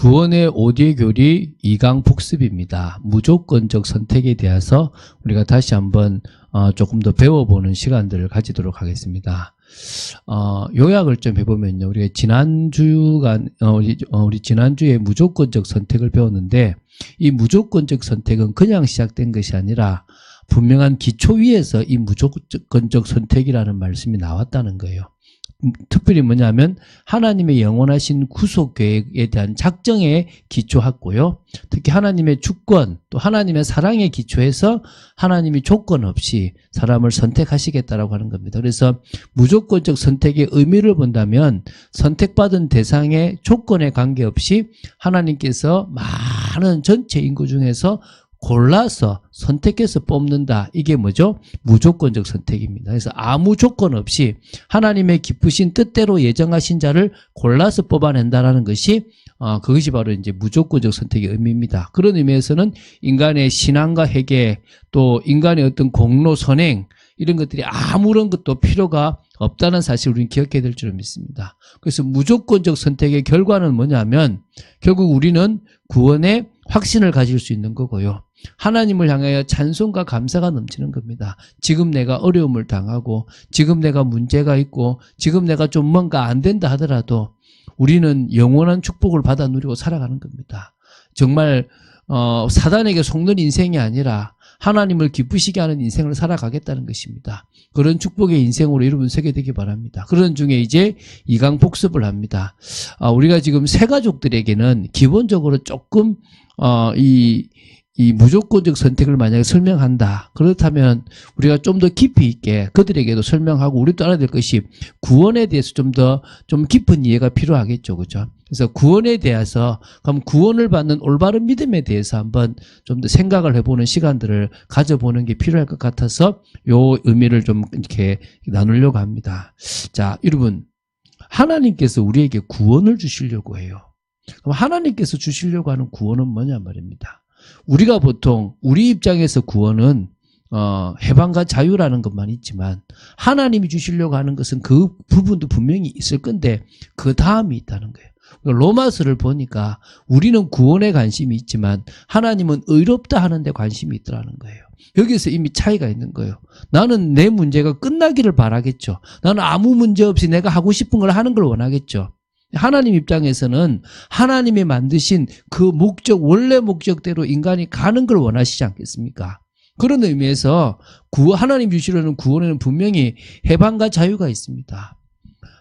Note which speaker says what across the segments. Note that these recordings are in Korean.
Speaker 1: 구원의 오디오 교리 2강 복습입니다. 무조건적 선택에 대해서 우리가 다시 한번 조금 더 배워보는 시간들을 가지도록 하겠습니다. 요약을 좀 해보면요. 우리가 우리 지난주에 무조건적 선택을 배웠는데, 이 무조건적 선택은 그냥 시작된 것이 아니라 분명한 기초 위에서 이 무조건적 선택이라는 말씀이 나왔다는 거예요. 특별히 뭐냐면 하나님의 영원하신 구속 계획에 대한 작정에 기초하고요. 특히 하나님의 주권 또 하나님의 사랑에 기초해서 하나님이 조건 없이 사람을 선택하시겠다라고 하는 겁니다. 그래서 무조건적 선택의 의미를 본다면 선택받은 대상의 조건에 관계없이 하나님께서 많은 전체 인구 중에서 골라서 선택해서 뽑는다. 이게 뭐죠? 무조건적 선택입니다. 그래서 아무 조건 없이 하나님의 기쁘신 뜻대로 예정하신 자를 골라서 뽑아낸다라는 것이 그것이 바로 이제 무조건적 선택의 의미입니다. 그런 의미에서는 인간의 신앙과 회개 또 인간의 어떤 공로 선행 이런 것들이 아무런 것도 필요가 없다는 사실을 우리는 기억해야 될 줄 믿습니다. 그래서 무조건적 선택의 결과는 뭐냐면 결국 우리는 구원의 확신을 가질 수 있는 거고요. 하나님을 향하여 찬송과 감사가 넘치는 겁니다. 지금 내가 어려움을 당하고 지금 내가 문제가 있고 지금 내가 좀 뭔가 안 된다 하더라도 우리는 영원한 축복을 받아 누리고 살아가는 겁니다. 정말 사단에게 속는 인생이 아니라 하나님을 기쁘시게 하는 인생을 살아가겠다는 것입니다. 그런 축복의 인생으로 여러분 서게 되기 바랍니다. 그런 중에 이제 2강 복습을 합니다. 우리가 지금 새가족들에게는 기본적으로 조금 이 무조건적 선택을 만약에 설명한다. 그렇다면 우리가 좀 더 깊이 있게 그들에게도 설명하고 우리도 알아야 될 것이 구원에 대해서 좀 깊은 이해가 필요하겠죠. 그죠? 그래서 구원에 대해서 그럼 구원을 받는 올바른 믿음에 대해서 한번 좀 더 생각을 해보는 시간들을 가져보는 게 필요할 것 같아서 요 의미를 좀 이렇게 나누려고 합니다. 자, 여러분. 하나님께서 우리에게 구원을 주시려고 해요. 그럼 하나님께서 주시려고 하는 구원은 뭐냐 말입니다. 우리가 보통 우리 입장에서 구원은 해방과 자유라는 것만 있지만 하나님이 주시려고 하는 것은 그 부분도 분명히 있을 건데 그 다음이 있다는 거예요. 로마서를 보니까 우리는 구원에 관심이 있지만 하나님은 의롭다 하는 데 관심이 있더라는 거예요. 여기서 이미 차이가 있는 거예요. 나는 내 문제가 끝나기를 바라겠죠. 나는 아무 문제 없이 내가 하고 싶은 걸 하는 걸 원하겠죠. 하나님 입장에서는 하나님이 만드신 그 목적, 원래 목적대로 인간이 가는 걸 원하시지 않겠습니까? 그런 의미에서 하나님 주시려는 구원에는 분명히 해방과 자유가 있습니다.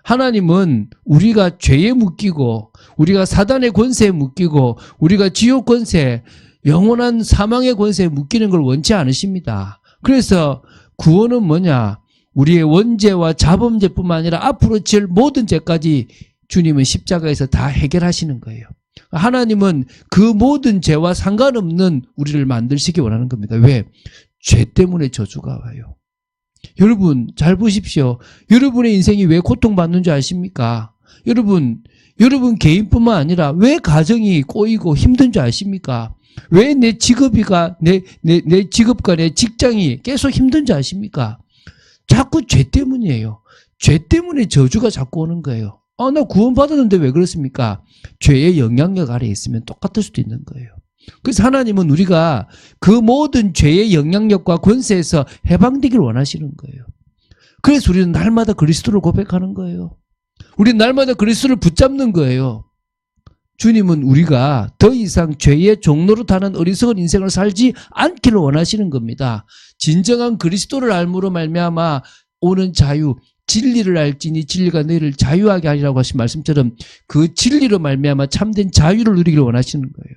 Speaker 1: 하나님은 우리가 죄에 묶이고 우리가 사단의 권세에 묶이고 우리가 지옥 권세, 영원한 사망의 권세에 묶이는 걸 원치 않으십니다. 그래서 구원은 뭐냐? 우리의 원죄와 자범죄뿐만 아니라 앞으로 지을 모든 죄까지 주님은 십자가에서 다 해결하시는 거예요. 하나님은 그 모든 죄와 상관없는 우리를 만들시기 원하는 겁니다. 왜? 죄 때문에 저주가 와요. 여러분 잘 보십시오. 여러분의 인생이 왜 고통받는 줄 아십니까? 여러분 개인뿐만 아니라 왜 가정이 꼬이고 힘든 줄 아십니까? 왜 내 직업과 내 직장이 계속 힘든 줄 아십니까? 자꾸 죄 때문이에요. 죄 때문에 저주가 자꾸 오는 거예요. 나 구원받았는데 왜 그렇습니까? 죄의 영향력 아래에 있으면 똑같을 수도 있는 거예요. 그래서 하나님은 우리가 그 모든 죄의 영향력과 권세에서 해방되길 원하시는 거예요. 그래서 우리는 날마다 그리스도를 고백하는 거예요. 우리는 날마다 그리스도를 붙잡는 거예요. 주님은 우리가 더 이상 죄의 종로로 타는 어리석은 인생을 살지 않기를 원하시는 겁니다. 진정한 그리스도를 알므로 말미암아 오는 자유, 진리를 알지니 진리가 너희를 자유하게 하리라고 하신 말씀처럼 그 진리로 말미암아 참된 자유를 누리기를 원하시는 거예요.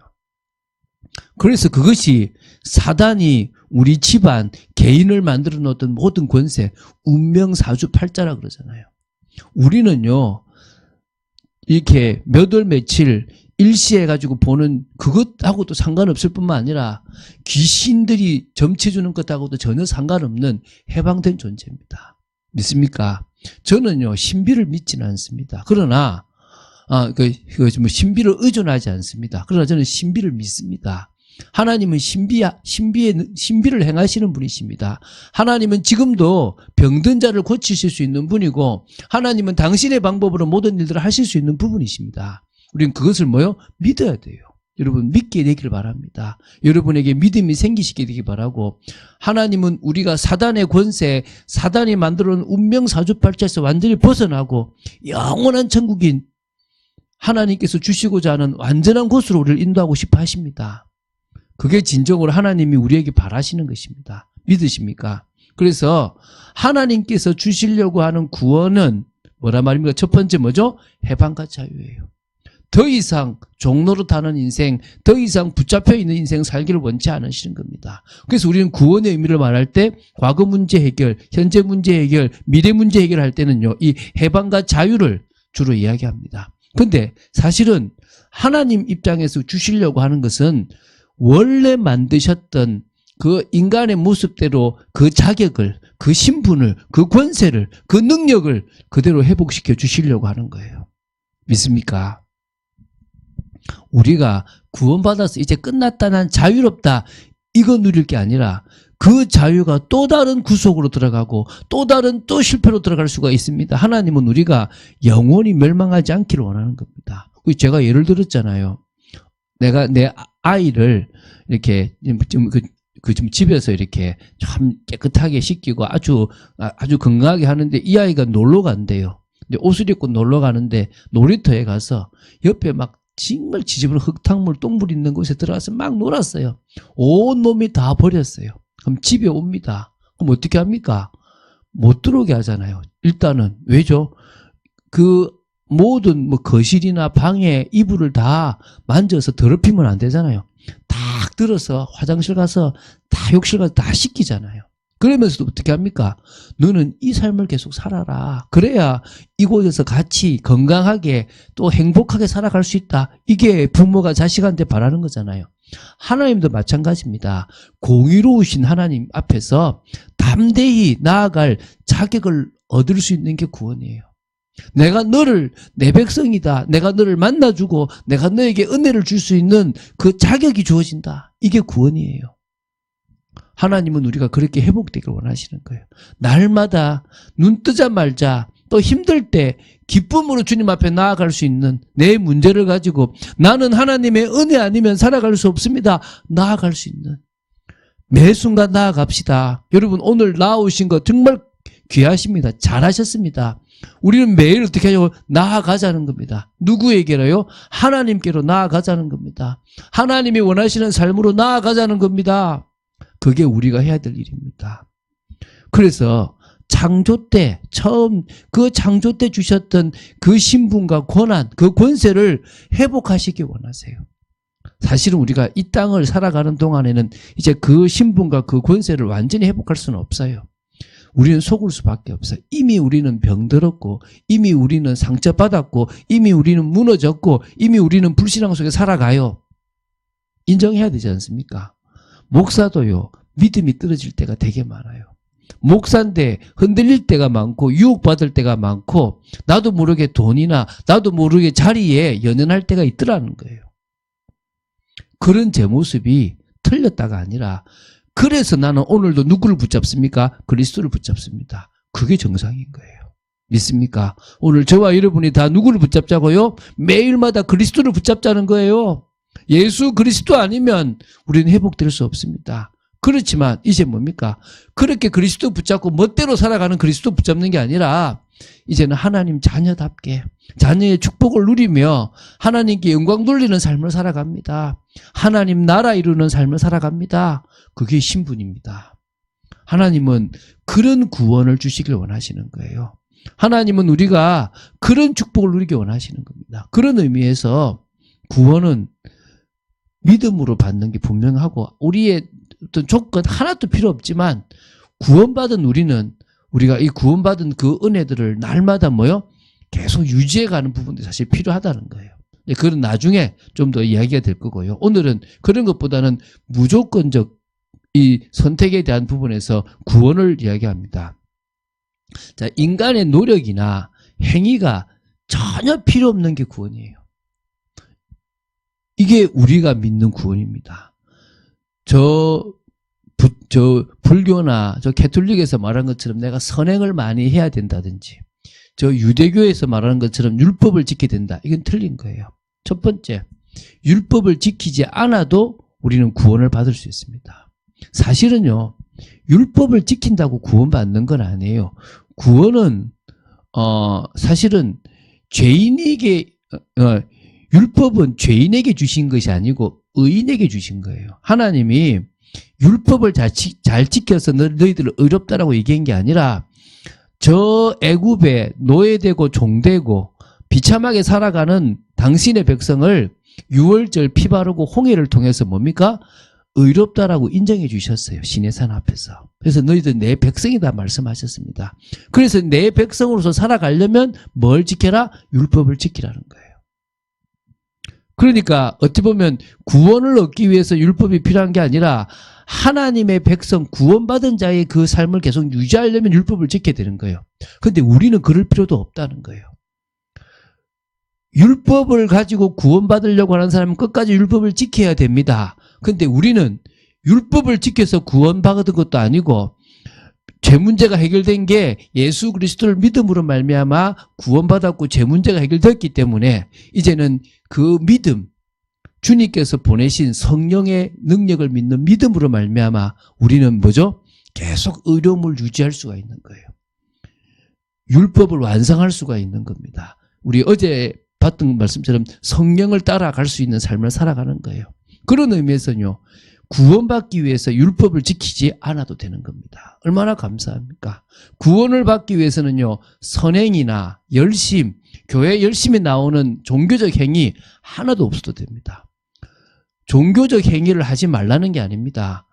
Speaker 1: 그래서 그것이 사단이 우리 집안, 개인을 만들어 놓았던 모든 권세, 운명사주팔자라 그러잖아요. 우리는요 이렇게 몇 월 며칠 일시해가지고 보는 그것하고도 상관없을 뿐만 아니라 귀신들이 점쳐주는 것하고도 전혀 상관없는 해방된 존재입니다. 믿습니까? 저는요 신비를 믿지는 않습니다. 그러나 신비를 의존하지 않습니다. 그러나 저는 신비를 믿습니다. 하나님은 신비를 행하시는 분이십니다. 하나님은 지금도 병든 자를 고치실 수 있는 분이고 하나님은 당신의 방법으로 모든 일들을 하실 수 있는 부분이십니다. 우리는 그것을 뭐요? 믿어야 돼요. 여러분 믿게 되기를 바랍니다. 여러분에게 믿음이 생기시게 되기 바라고, 하나님은 우리가 사단의 권세, 사단이 만들어 놓은 운명 사주팔자에서 완전히 벗어나고 영원한 천국인 하나님께서 주시고자 하는 완전한 곳으로 우리를 인도하고 싶어 하십니다. 그게 진정으로 하나님이 우리에게 바라시는 것입니다. 믿으십니까? 그래서 하나님께서 주시려고 하는 구원은 뭐라 말입니까? 첫 번째 뭐죠? 해방과 자유예요. 더 이상 종로로 타는 인생, 더 이상 붙잡혀 있는 인생 살기를 원치 않으시는 겁니다. 그래서 우리는 구원의 의미를 말할 때 과거 문제 해결, 현재 문제 해결, 미래 문제 해결할 때는요, 이 해방과 자유를 주로 이야기합니다. 근데 사실은 하나님 입장에서 주시려고 하는 것은 원래 만드셨던 그 인간의 모습대로 그 자격을, 그 신분을, 그 권세를, 그 능력을 그대로 회복시켜 주시려고 하는 거예요. 믿습니까? 우리가 구원받아서 이제 끝났다, 난 자유롭다, 이거 누릴 게 아니라 그 자유가 또 다른 구속으로 들어가고 또 다른 또 실패로 들어갈 수가 있습니다. 하나님은 우리가 영원히 멸망하지 않기를 원하는 겁니다. 제가 예를 들었잖아요. 내가 내 아이를 이렇게 좀 집에서 이렇게 참 깨끗하게 씻기고 아주 건강하게 하는데 이 아이가 놀러 간대요. 이제 옷을 입고 놀러 가는데 놀이터에 가서 옆에 막 정말 지저분한 흙탕물, 똥물 있는 곳에 들어가서 막 놀았어요. 온 몸이 다 버렸어요. 그럼 집에 옵니다. 그럼 어떻게 합니까? 못 들어오게 하잖아요. 일단은 왜죠? 그 모든 뭐 거실이나 방에 이불을 다 만져서 더럽히면 안 되잖아요. 딱 들어서 화장실 가서 다 욕실 가서 다 씻기잖아요. 그러면서도 어떻게 합니까? 너는 이 삶을 계속 살아라. 그래야 이곳에서 같이 건강하게 또 행복하게 살아갈 수 있다. 이게 부모가 자식한테 바라는 거잖아요. 하나님도 마찬가지입니다. 공의로우신 하나님 앞에서 담대히 나아갈 자격을 얻을 수 있는 게 구원이에요. 내가 너를 내 백성이다. 내가 너를 만나주고 내가 너에게 은혜를 줄 수 있는 그 자격이 주어진다. 이게 구원이에요. 하나님은 우리가 그렇게 회복되길 원하시는 거예요. 날마다 눈 뜨자마자 또 힘들 때 기쁨으로 주님 앞에 나아갈 수 있는 내 문제를 가지고 나는 하나님의 은혜 아니면 살아갈 수 없습니다. 나아갈 수 있는 매 순간 나아갑시다. 여러분 오늘 나오신 거 정말 귀하십니다. 잘하셨습니다. 우리는 매일 어떻게 하냐고 나아가자는 겁니다. 누구에게로요? 하나님께로 나아가자는 겁니다. 하나님이 원하시는 삶으로 나아가자는 겁니다. 그게 우리가 해야 될 일입니다. 그래서 창조 때 처음 그 창조 때 주셨던 그 신분과 권한, 그 권세를 회복하시기 원하세요. 사실은 우리가 이 땅을 살아가는 동안에는 이제 그 신분과 그 권세를 완전히 회복할 수는 없어요. 우리는 속을 수밖에 없어요. 이미 우리는 병들었고 이미 우리는 상처받았고 이미 우리는 무너졌고 이미 우리는 불신앙 속에 살아가요. 인정해야 되지 않습니까? 목사도요, 믿음이 떨어질 때가 되게 많아요. 목사인데 흔들릴 때가 많고 유혹받을 때가 많고 나도 모르게 돈이나 나도 모르게 자리에 연연할 때가 있더라는 거예요. 그런 제 모습이 틀렸다가 아니라 그래서 나는 오늘도 누구를 붙잡습니까? 그리스도를 붙잡습니다. 그게 정상인 거예요. 믿습니까? 오늘 저와 여러분이 다 누구를 붙잡자고요? 매일마다 그리스도를 붙잡자는 거예요. 예수 그리스도 아니면 우리는 회복될 수 없습니다. 그렇지만 이제 뭡니까? 그렇게 그리스도 붙잡고 멋대로 살아가는 그리스도 붙잡는 게 아니라 이제는 하나님 자녀답게 자녀의 축복을 누리며 하나님께 영광 돌리는 삶을 살아갑니다. 하나님 나라 이루는 삶을 살아갑니다. 그게 신분입니다. 하나님은 그런 구원을 주시길 원하시는 거예요. 하나님은 우리가 그런 축복을 누리기 원하시는 겁니다. 그런 의미에서 구원은 믿음으로 받는 게 분명하고 우리의 어떤 조건 하나도 필요 없지만 구원받은 우리가 이 구원받은 그 은혜들을 날마다 계속 유지해가는 부분도 사실 필요하다는 거예요. 그건 나중에 좀 더 이야기가 될 거고요. 오늘은 그런 것보다는 무조건적 이 선택에 대한 부분에서 구원을 이야기합니다. 자, 인간의 노력이나 행위가 전혀 필요 없는 게 구원이에요. 이게 우리가 믿는 구원입니다. 불교나 캐톨릭에서 말한 것처럼 내가 선행을 많이 해야 된다든지 유대교에서 말하는 것처럼 율법을 지켜야 된다. 이건 틀린 거예요. 첫 번째, 율법을 지키지 않아도 우리는 구원을 받을 수 있습니다. 사실은요, 율법을 지킨다고 구원받는 건 아니에요. 구원은 사실은 죄인에게 율법은 죄인에게 주신 것이 아니고 의인에게 주신 거예요. 하나님이 율법을 잘 지켜서 너희들을 의롭다라고 얘기한 게 아니라 저 애굽에 노예되고 종되고 비참하게 살아가는 당신의 백성을 유월절 피 바르고 홍해를 통해서 뭡니까? 의롭다라고 인정해 주셨어요. 시내산 앞에서. 그래서 너희들 내 백성이다 말씀하셨습니다. 그래서 내 백성으로서 살아가려면 뭘 지켜라? 율법을 지키라는 거예요. 그러니까 어찌 보면 구원을 얻기 위해서 율법이 필요한 게 아니라 하나님의 백성 구원받은 자의 그 삶을 계속 유지하려면 율법을 지켜야 되는 거예요. 그런데 우리는 그럴 필요도 없다는 거예요. 율법을 가지고 구원받으려고 하는 사람은 끝까지 율법을 지켜야 됩니다. 그런데 우리는 율법을 지켜서 구원받은 것도 아니고 죄 문제가 해결된 게 예수 그리스도를 믿음으로 말미암아 구원받았고 죄 문제가 해결됐기 때문에 이제는 그 믿음, 주님께서 보내신 성령의 능력을 믿는 믿음으로 말미암아 우리는 뭐죠? 계속 의로움을 유지할 수가 있는 거예요. 율법을 완성할 수가 있는 겁니다. 우리 어제 봤던 말씀처럼 성령을 따라갈 수 있는 삶을 살아가는 거예요. 그런 의미에서는요, 구원받기 위해서 율법을 지키지 않아도 되는 겁니다. 얼마나 감사합니까? 구원을 받기 위해서는요, 선행이나 열심, 교회 열심히 나오는 종교적 행위 하나도 없어도 됩니다. 종교적 행위를 하지 말라는 게 아닙니다.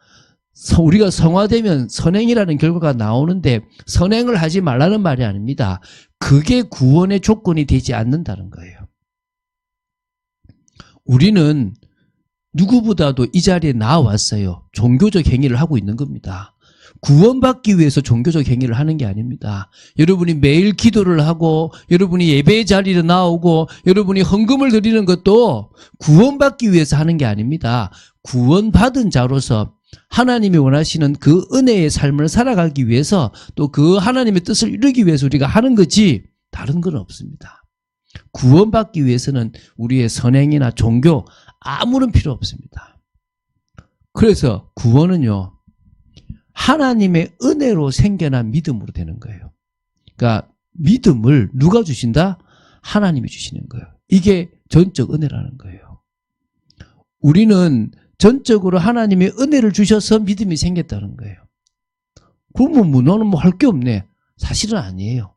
Speaker 1: 우리가 성화되면 선행이라는 결과가 나오는데 선행을 하지 말라는 말이 아닙니다. 그게 구원의 조건이 되지 않는다는 거예요. 우리는 누구보다도 이 자리에 나왔어요. 종교적 행위를 하고 있는 겁니다. 구원받기 위해서 종교적 행위를 하는 게 아닙니다. 여러분이 매일 기도를 하고 여러분이 예배의 자리에 나오고 여러분이 헌금을 드리는 것도 구원받기 위해서 하는 게 아닙니다. 구원받은 자로서 하나님이 원하시는 그 은혜의 삶을 살아가기 위해서 또 그 하나님의 뜻을 이루기 위해서 우리가 하는 거지 다른 건 없습니다. 구원받기 위해서는 우리의 선행이나 종교 아무런 필요 없습니다. 그래서 구원은요, 하나님의 은혜로 생겨난 믿음으로 되는 거예요. 그러니까 믿음을 누가 주신다? 하나님이 주시는 거예요. 이게 전적 은혜라는 거예요. 우리는 전적으로 하나님의 은혜를 주셔서 믿음이 생겼다는 거예요. 그러면 너는 뭐 할 게 없네. 사실은 아니에요.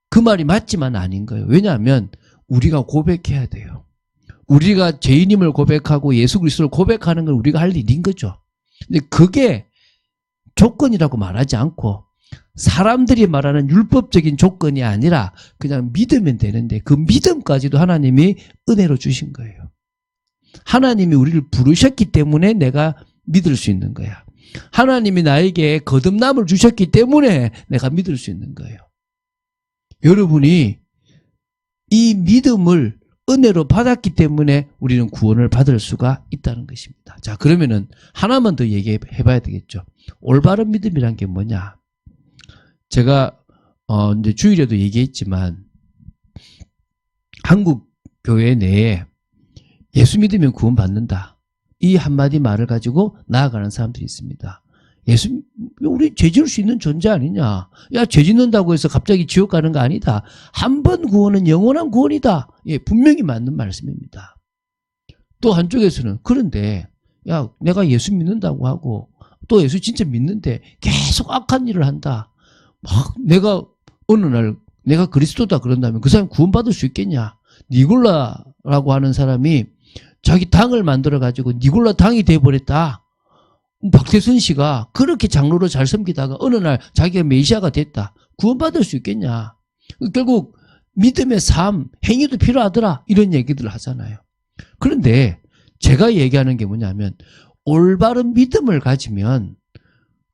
Speaker 1: 그 말이 맞지만 아닌 거예요. 왜냐하면 우리가 고백해야 돼요. 우리가 죄인임을 고백하고 예수 그리스도를 고백하는 건 우리가 할 일인 거죠. 근데 그게 조건이라고 말하지 않고 사람들이 말하는 율법적인 조건이 아니라 그냥 믿으면 되는데 그 믿음까지도 하나님이 은혜로 주신 거예요. 하나님이 우리를 부르셨기 때문에 내가 믿을 수 있는 거야. 하나님이 나에게 거듭남을 주셨기 때문에 내가 믿을 수 있는 거예요. 여러분이 이 믿음을 은혜로 받았기 때문에 우리는 구원을 받을 수가 있다는 것입니다. 자, 그러면은 하나만 더 얘기해 봐야 되겠죠. 올바른 믿음이란 게 뭐냐? 제가 이제 주일에도 얘기했지만 한국 교회 내에 예수 믿으면 구원받는다. 이 한마디 말을 가지고 나아가는 사람들이 있습니다. 예수, 우리 죄 지을 수 있는 존재 아니냐. 야, 죄 짓는다고 해서 갑자기 지옥 가는 거 아니다. 한 번 구원은 영원한 구원이다. 예, 분명히 맞는 말씀입니다. 또 한쪽에서는 그런데 야, 내가 예수 믿는다고 하고 또 예수 진짜 믿는데 계속 악한 일을 한다. 막 내가 어느 날 내가 그리스도다 그런다면 그 사람 구원받을 수 있겠냐. 니골라라고 하는 사람이 자기 당을 만들어가지고 니골라 당이 돼버렸다. 박태순 씨가 그렇게 장로로 잘 섬기다가 어느 날 자기가 메시아가 됐다. 구원받을 수 있겠냐. 결국 믿음의 삶, 행위도 필요하더라. 이런 얘기들을 하잖아요. 그런데 제가 얘기하는 게 뭐냐면 올바른 믿음을 가지면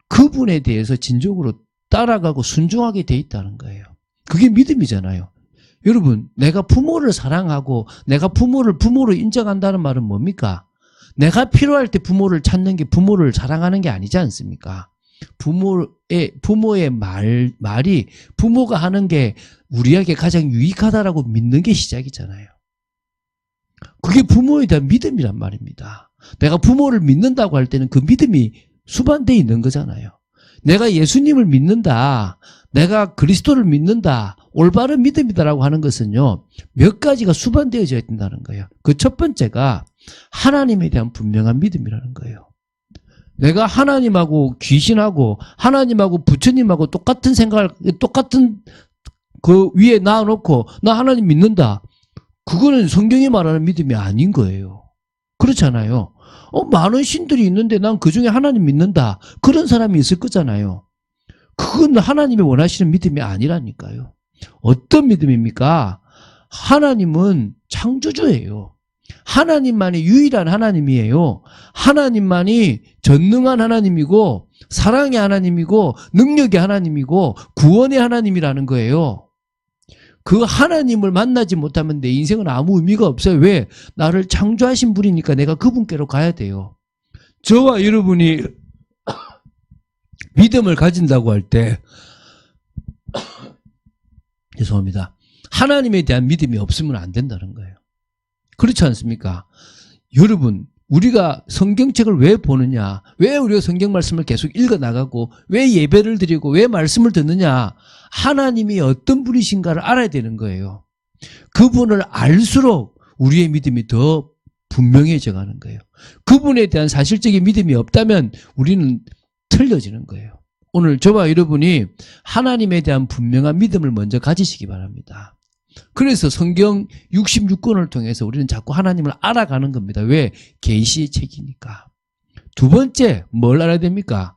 Speaker 1: 그분에 대해서 진정으로 따라가고 순종하게 돼 있다는 거예요. 그게 믿음이잖아요. 여러분, 내가 부모를 사랑하고 내가 부모를 부모로 인정한다는 말은 뭡니까? 내가 필요할 때 부모를 찾는 게 부모를 사랑하는 게 아니지 않습니까? 부모의 말이 부모가 하는 게 우리에게 가장 유익하다라고 믿는 게 시작이잖아요. 그게 부모에 대한 믿음이란 말입니다. 내가 부모를 믿는다고 할 때는 그 믿음이 수반되어 있는 거잖아요. 내가 예수님을 믿는다, 내가 그리스도를 믿는다, 올바른 믿음이다라고 하는 것은요, 몇 가지가 수반되어져야 된다는 거예요. 그 첫 번째가 하나님에 대한 분명한 믿음이라는 거예요. 내가 하나님하고 귀신하고 하나님하고 부처님하고 똑같은 생각을, 똑같은 그 위에 놔놓고 나 하나님 믿는다. 그거는 성경이 말하는 믿음이 아닌 거예요. 그렇잖아요. 많은 신들이 있는데 난 그중에 하나님 믿는다. 그런 사람이 있을 거잖아요. 그건 하나님이 원하시는 믿음이 아니라니까요. 어떤 믿음입니까? 하나님은 창조주예요. 하나님만이 유일한 하나님이에요. 하나님만이 전능한 하나님이고 사랑의 하나님이고 능력의 하나님이고 구원의 하나님이라는 거예요. 그 하나님을 만나지 못하면 내 인생은 아무 의미가 없어요. 왜? 나를 창조하신 분이니까 내가 그분께로 가야 돼요. 저와 여러분이 믿음을 가진다고 할 때 죄송합니다. 하나님에 대한 믿음이 없으면 안 된다는 거예요. 그렇지 않습니까? 여러분, 우리가 성경책을 왜 보느냐? 왜 우리가 성경 말씀을 계속 읽어나가고 왜 예배를 드리고 왜 말씀을 듣느냐? 하나님이 어떤 분이신가를 알아야 되는 거예요. 그분을 알수록 우리의 믿음이 더 분명해져 가는 거예요. 그분에 대한 사실적인 믿음이 없다면 우리는 틀려지는 거예요. 오늘 저와 여러분이 하나님에 대한 분명한 믿음을 먼저 가지시기 바랍니다. 그래서 성경 66권을 통해서 우리는 자꾸 하나님을 알아가는 겁니다. 왜? 계시의 책이니까. 두 번째, 뭘 알아야 됩니까?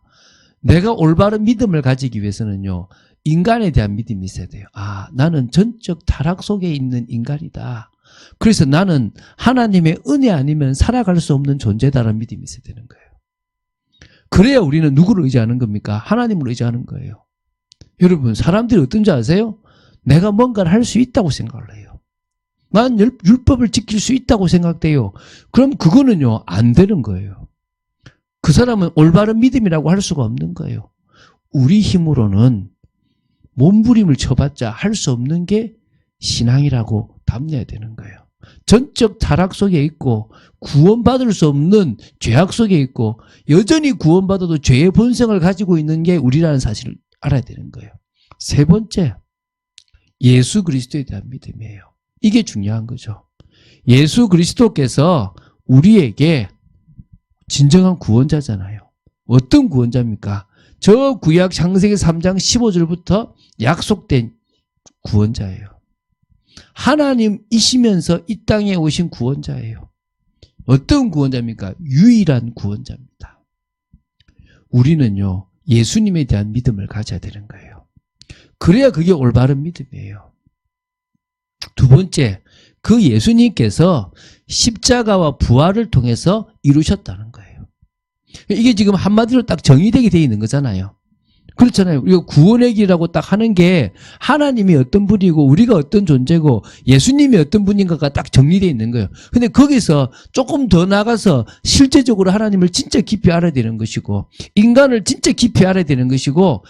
Speaker 1: 내가 올바른 믿음을 가지기 위해서는요, 인간에 대한 믿음이 있어야 돼요. 나는 전적 타락 속에 있는 인간이다. 그래서 나는 하나님의 은혜 아니면 살아갈 수 없는 존재다라는 믿음이 있어야 되는 거예요. 그래야 우리는 누구를 의지하는 겁니까? 하나님을 의지하는 거예요. 여러분, 사람들이 어떤지 아세요? 내가 뭔가를 할 수 있다고 생각을 해요. 난 율법을 지킬 수 있다고 생각돼요. 그럼 그거는요, 안 되는 거예요. 그 사람은 올바른 믿음이라고 할 수가 없는 거예요. 우리 힘으로는 몸부림을 쳐봤자 할 수 없는 게 신앙이라고 답내야 되는 거예요. 전적 타락 속에 있고 구원받을 수 없는 죄악 속에 있고 여전히 구원받아도 죄의 본성을 가지고 있는 게 우리라는 사실을 알아야 되는 거예요. 세 번째, 예수 그리스도에 대한 믿음이에요. 이게 중요한 거죠. 예수 그리스도께서 우리에게 진정한 구원자잖아요. 어떤 구원자입니까? 저 구약 창세기 3장 15절부터 약속된 구원자예요. 하나님이시면서 이 땅에 오신 구원자예요. 어떤 구원자입니까? 유일한 구원자입니다. 우리는요, 예수님에 대한 믿음을 가져야 되는 거예요. 그래야 그게 올바른 믿음이에요. 두 번째, 그 예수님께서 십자가와 부활을 통해서 이루셨다는 거예요. 이게 지금 한마디로 딱 정의되게 되어 있는 거잖아요. 그렇잖아요. 우리가 구원의 길이라고 딱 하는 게 하나님이 어떤 분이고 우리가 어떤 존재고 예수님이 어떤 분인가가 딱 정리되어 있는 거예요. 근데 거기서 조금 더 나가서 실제적으로 하나님을 진짜 깊이 알아야 되는 것이고 인간을 진짜 깊이 알아야 되는 것이고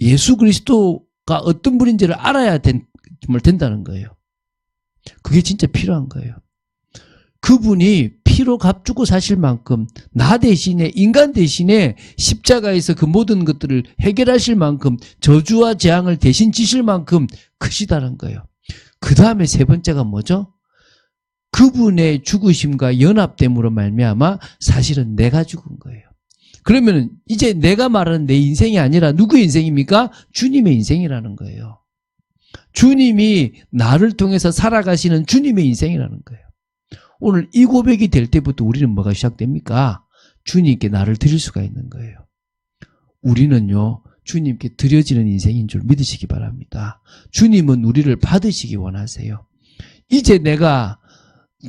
Speaker 1: 예수 그리스도가 어떤 분인지를 알아야 된다는 거예요. 그게 진짜 필요한 거예요. 그분이 피로 값주고 사실 만큼 나 대신에 인간 대신에 십자가에서 그 모든 것들을 해결하실 만큼 저주와 재앙을 대신 지실 만큼 크시다는 거예요. 그 다음에 세 번째가 뭐죠? 그분의 죽으심과 연합됨으로 말미암아 사실은 내가 죽은 거예요. 그러면 이제 내가 말하는 내 인생이 아니라 누구의 인생입니까? 주님의 인생이라는 거예요. 주님이 나를 통해서 살아가시는 주님의 인생이라는 거예요. 오늘 이 고백이 될 때부터 우리는 뭐가 시작됩니까? 주님께 나를 드릴 수가 있는 거예요. 우리는요, 주님께 드려지는 인생인 줄 믿으시기 바랍니다. 주님은 우리를 받으시기 원하세요. 이제 내가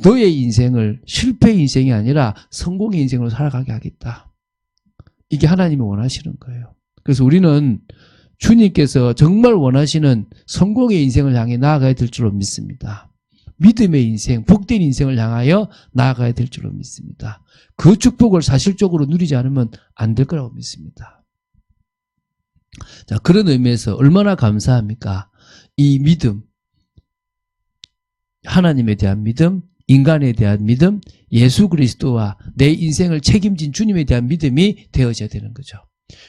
Speaker 1: 너의 인생을 실패의 인생이 아니라 성공의 인생으로 살아가게 하겠다. 이게 하나님이 원하시는 거예요. 그래서 우리는 주님께서 정말 원하시는 성공의 인생을 향해 나아가야 될 줄로 믿습니다. 믿음의 인생, 복된 인생을 향하여 나아가야 될 줄로 믿습니다. 그 축복을 사실적으로 누리지 않으면 안 될 거라고 믿습니다. 자, 그런 의미에서 얼마나 감사합니까? 이 믿음, 하나님에 대한 믿음, 인간에 대한 믿음, 예수 그리스도와 내 인생을 책임진 주님에 대한 믿음이 되어져야 되는 거죠.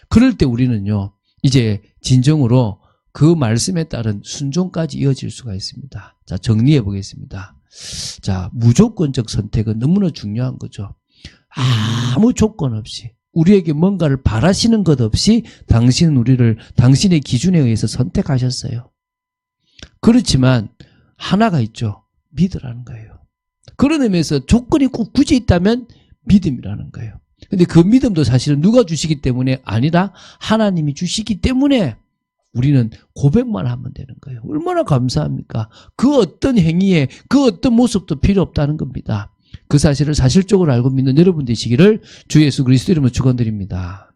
Speaker 1: 그럴 때 우리는요, 이제 진정으로 그 말씀에 따른 순종까지 이어질 수가 있습니다. 자, 정리해 보겠습니다. 자, 무조건적 선택은 너무나 중요한 거죠. 아무 조건 없이, 우리에게 뭔가를 바라시는 것 없이 당신은 우리를 당신의 기준에 의해서 선택하셨어요. 그렇지만 하나가 있죠. 믿으라는 거예요. 그런 의미에서 조건이 꼭 굳이 있다면 믿음이라는 거예요. 근데 그 믿음도 사실은 누가 주시기 때문에 아니라 하나님이 주시기 때문에 우리는 고백만 하면 되는 거예요. 얼마나 감사합니까? 그 어떤 행위에 그 어떤 모습도 필요 없다는 겁니다. 그 사실을 사실적으로 알고 믿는 여러분 되시기를 주 예수 그리스도 이름으로 축원드립니다.